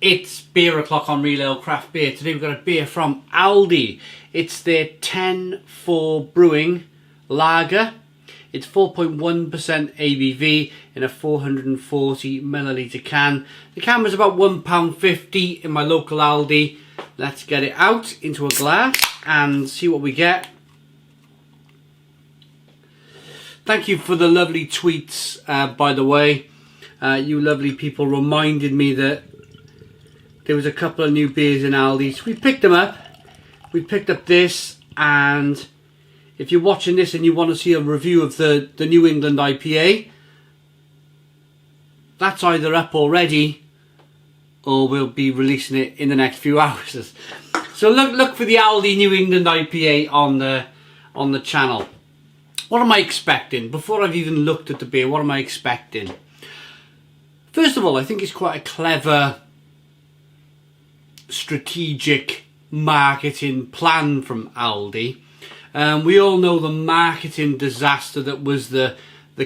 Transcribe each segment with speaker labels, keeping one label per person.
Speaker 1: It's beer o'clock on Real Ale Craft Beer. Today we've got a beer from Aldi. It's their 10-4 Brewing Lager. It's 4.1% ABV in a 440 milliliter can. The can was about £1.50 in my local Aldi. Let's get it out into a glass and see what we get. Thank you for the lovely tweets, by the way. You lovely people reminded me that there was a couple of new beers in Aldi. So we picked them up. We picked up this, and if you're watching this and you want to see a review of the New England IPA, that's either up already or we'll be releasing it in the next few hours. So look for the Aldi New England IPA on the channel. What am I expecting? Before I've even looked at the beer, what am I expecting? First of all, I think it's quite a clever, strategic marketing plan from Aldi. We all know the marketing disaster that was the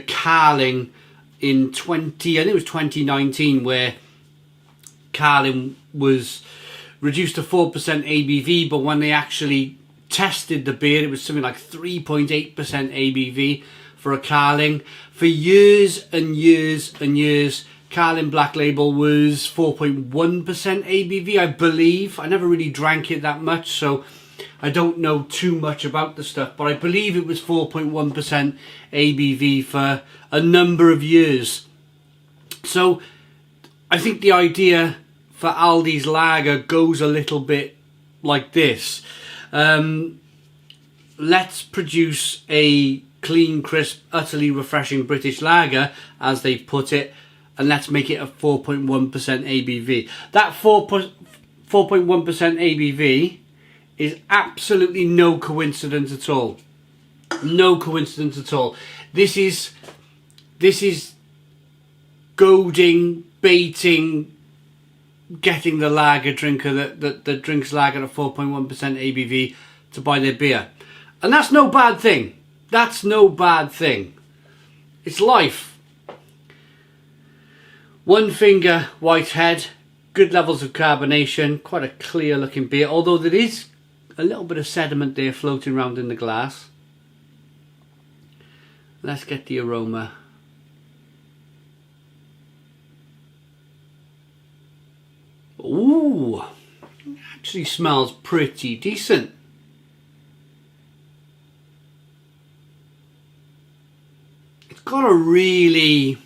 Speaker 1: Carling in 2019, where Carling was reduced to 4% ABV, but when they actually tested the beer, it was something like 3.8% ABV for a Carling. For years and years and years, Carling Black Label was 4.1% ABV, I believe. I never really drank it that much, so I don't know too much about the stuff, but I believe it was 4.1% ABV for a number of years. So I think the idea for Aldi's lager goes a little bit like this. Let's produce a clean, crisp, utterly refreshing British lager, as they put it, and let's make it a 4.1% ABV. That 4.1% ABV is absolutely no coincidence at all. No coincidence at all. This is goading, baiting, getting the lager drinker that drinks lager at 4.1% ABV to buy their beer. And that's no bad thing. That's no bad thing. It's life. One finger white head, good levels of carbonation, quite a clear looking beer, although there is a little bit of sediment there floating around in the glass. Let's get the aroma. Ooh, actually smells pretty decent. It's got a really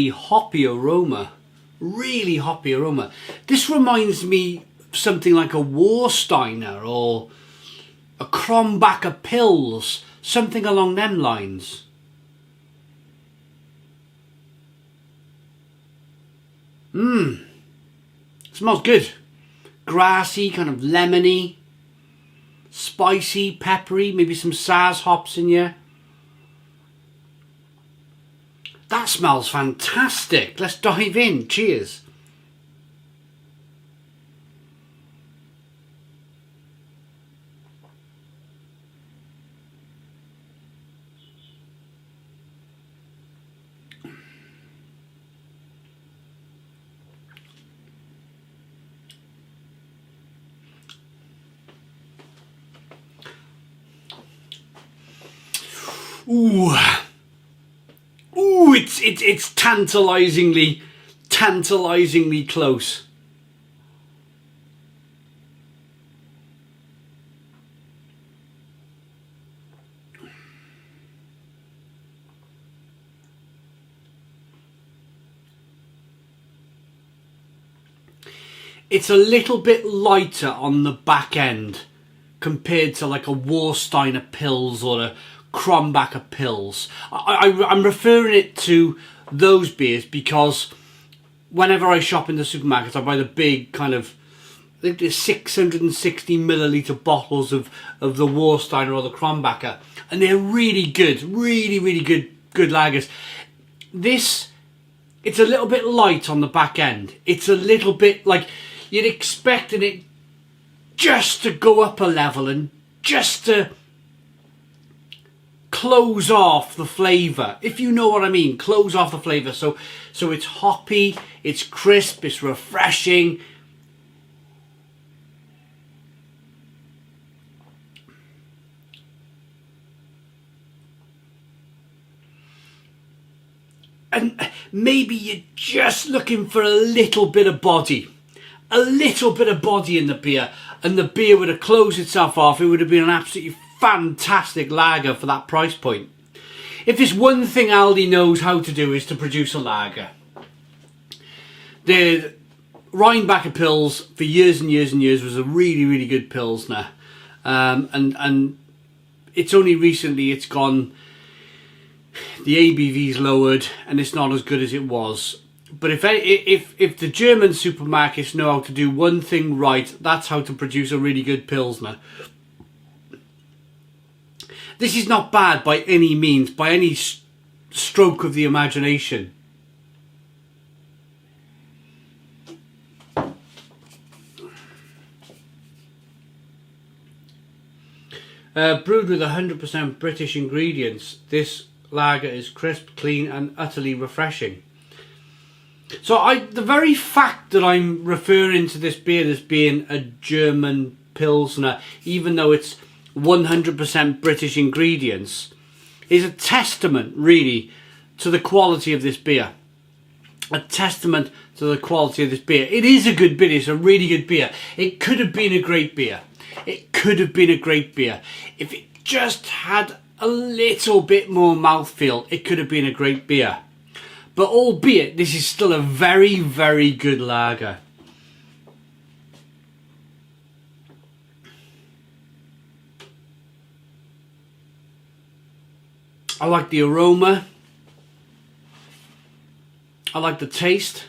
Speaker 1: hoppy aroma. Really hoppy aroma. This reminds me of something like a Warsteiner or a Krombacher Pils, something along them lines. Smells good. Grassy, kind of lemony, spicy, peppery, maybe some Saaz hops in here. That smells fantastic. Let's dive in. Cheers. Ooh. Ooh, it's tantalizingly close. It's a little bit lighter on the back end compared to like a Warsteiner Pils or a Krombacher Pils. I'm referring it to those beers because whenever I shop in the supermarkets, I buy the big kind of, I think there's 660 milliliter bottles of the Warsteiner or the Krombacher, and they're really good, really good lagers. This, it's a little bit light on the back end. It's a little bit like you're expecting it just to go up a level and just to close off the flavour, if you know what I mean. Close off the flavour. So it's hoppy, it's crisp, it's refreshing. And maybe you're just looking for a little bit of body. A little bit of body in the beer. And the beer would have closed itself off. It would have been an absolutely fantastic lager for that price point. If there's one thing Aldi knows how to do, is to produce a lager. The Rheinbacher Pils for years and years and years was a really, really good Pilsner. And it's only recently it's gone, the ABV's lowered and it's not as good as it was. But if the German supermarkets know how to do one thing right, that's how to produce a really good Pilsner. This is not bad by any means, by any stroke of the imagination. Brewed with 100% British ingredients, this lager is crisp, clean and utterly refreshing. So the very fact that I'm referring to this beer as being a German Pilsner, even though it's 100% British ingredients, is a testament really to the quality of this beer. A testament to the quality of this beer. It is a good beer, it's a really good beer. It could have been a great beer. It could have been a great beer. If it just had a little bit more mouthfeel, it could have been a great beer. But albeit, this is still a very, very good lager. I like the aroma. I like the taste.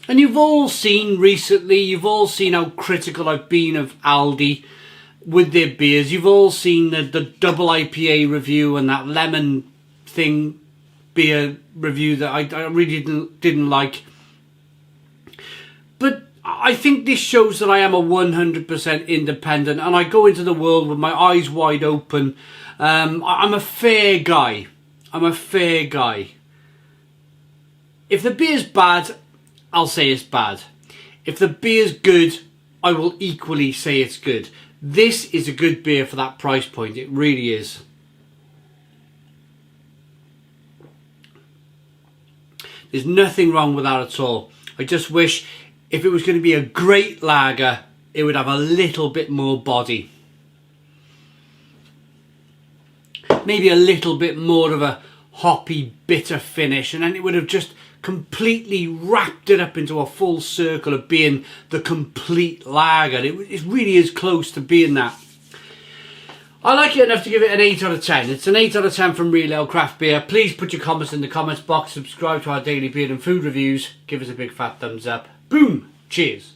Speaker 1: And you've all seen recently, you've all seen how critical I've been of Aldi with their beers. You've all seen the double IPA review and that lemon thing beer review that I really didn't like. But I think this shows that I am a 100% independent and I go into the world with my eyes wide open. I'm a fair guy. I'm a fair guy. If the beer's bad, I'll say it's bad. If the beer's good, I will equally say it's good. This is a good beer for that price point. It really is. There's nothing wrong with that at all. I just wish if it was going to be a great lager, it would have a little bit more body. Maybe a little bit more of a hoppy, bitter finish, and then it would have just completely wrapped it up into a full circle of being the complete lager. It really is close to being that. I like it enough to give it an 8 out of 10. It's an 8 out of 10 from Real Ale Craft Beer. Please put your comments in the comments box. Subscribe to our daily beer and food reviews. Give us a big fat thumbs up. Boom! Cheers.